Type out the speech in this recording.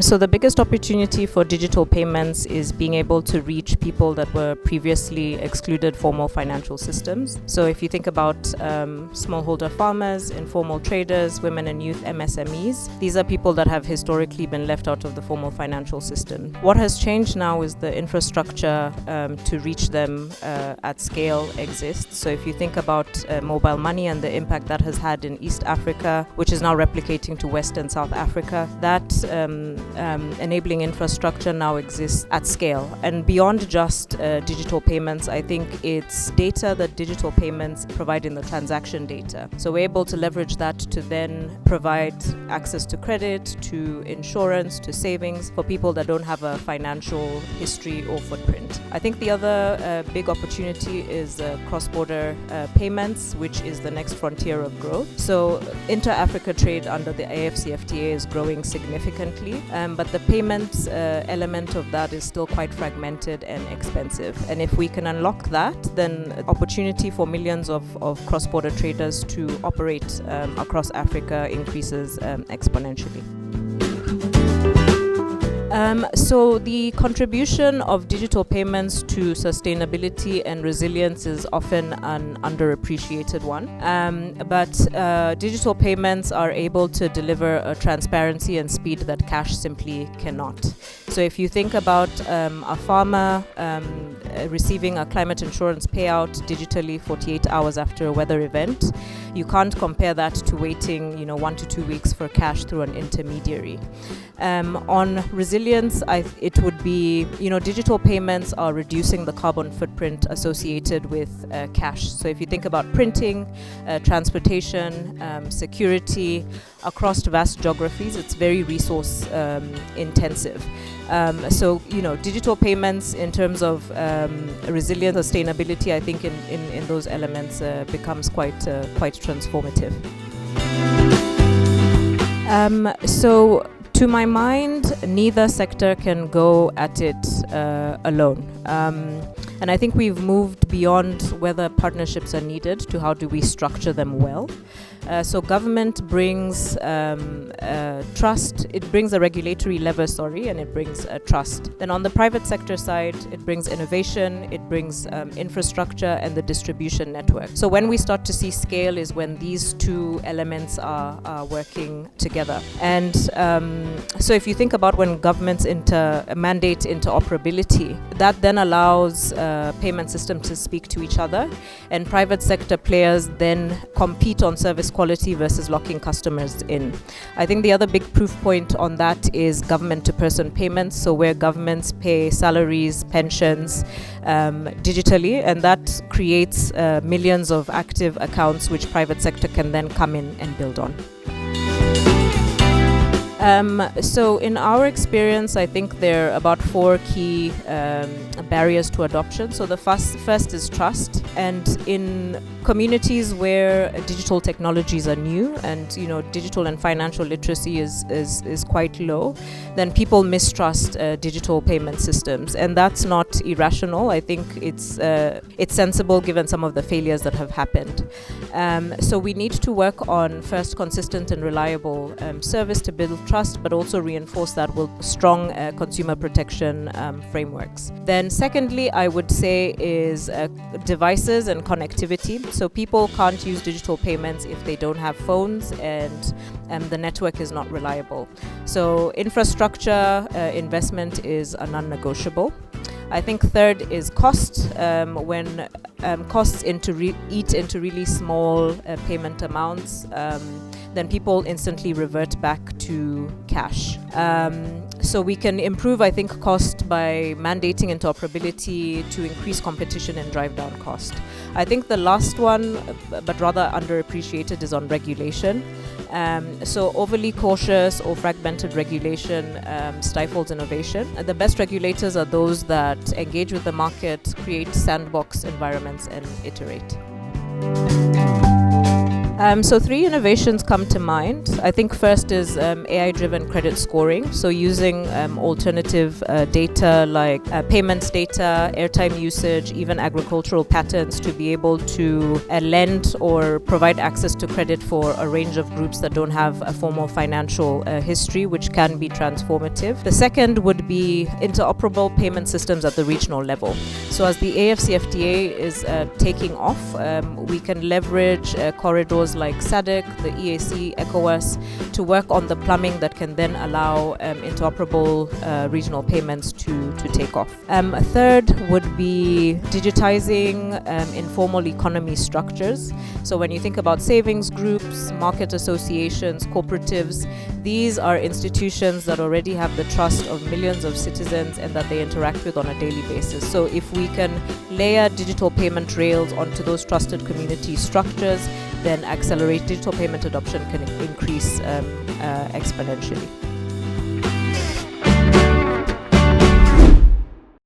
So the biggest opportunity for digital payments is being able to reach people that were previously excluded formal financial systems. So if you think about smallholder farmers, informal traders, women and youth MSMEs, these are people that have historically been left out of the formal financial system. What has changed now is the infrastructure to reach them at scale exists. So if you think about mobile money and the impact that has had in East Africa, which is now replicating to West and South Africa, that enabling infrastructure now exists at scale. And beyond just digital payments, I think it's data that digital payments provide in the transaction data. So we're able to leverage that to then provide access to credit, to insurance, to savings for people that don't have a financial history or footprint. I think the other big opportunity is cross-border payments, which is the next frontier of growth. So inter-Africa trade under the AFCFTA is growing significantly, but the payments element of that is still quite fragmented and expensive. And if we can unlock that, then opportunity for millions of cross-border traders to operate across Africa increases exponentially. So the contribution of digital payments to sustainability and resilience is often an underappreciated one. But digital payments are able to deliver a transparency and speed that cash simply cannot. So if you think about a farmer receiving a climate insurance payout digitally 48 hours after a weather event, you can't compare that to waiting 1 to 2 weeks for cash through an intermediary. On resilience, it would be, digital payments are reducing the carbon footprint associated with cash. So if you think about printing, transportation, security, across vast geographies, it's very resource intensive. So, digital payments in terms of resilience, sustainability, I think in those elements becomes quite transformative. So to my mind, neither sector can go at it alone. And I think we've moved beyond whether partnerships are needed to how do we structure them well. So government brings trust, it brings a regulatory lever, and it brings trust. Then on the private sector side, it brings innovation, it brings infrastructure and the distribution network. So when we start to see scale is when these two elements are working together. And so if you think about when governments mandate interoperability, that then allows payment systems to speak to each other, and private sector players then compete on service quality versus locking customers in. I think the other big proof point on that is government-to-person payments, so where governments pay salaries, pensions digitally, and that creates millions of active accounts which private sector can then come in and build on. So in our experience, I think there are about 4 key barriers to adoption. So the first is trust, and in communities where digital technologies are new and digital and financial literacy is quite low, then people mistrust digital payment systems, and that's not irrational. I think it's sensible given some of the failures that have happened. So we need to work on first consistent and reliable service to build trust, but also reinforce that with strong consumer protection frameworks. Then secondly, I would say is devices and connectivity. So people can't use digital payments if they don't have phones and the network is not reliable. So infrastructure investment is a non-negotiable. I think third is cost. When costs eat into really small payment amounts, then people instantly revert back to cash. So we can improve, I think, cost by mandating interoperability to increase competition and drive down cost. I think the last one, but rather underappreciated, is on regulation. So overly cautious or fragmented regulation stifles innovation. And the best regulators are those that engage with the market, create sandbox environments, and iterate. So 3 innovations come to mind. I think first is AI-driven credit scoring. So using alternative data like payments data, airtime usage, even agricultural patterns to be able to lend or provide access to credit for a range of groups that don't have a formal financial history, which can be transformative. The second would be interoperable payment systems at the regional level. So as the AFCFTA is taking off, we can leverage corridors like SADC, the EAC, ECOWAS to work on the plumbing that can then allow interoperable regional payments to take off. A third would be digitizing informal economy structures. So when you think about savings groups, market associations, cooperatives, these are institutions that already have the trust of millions of citizens and that they interact with on a daily basis. So if we can layer digital payment rails onto those trusted community structures, then accelerate digital payment adoption can increase exponentially.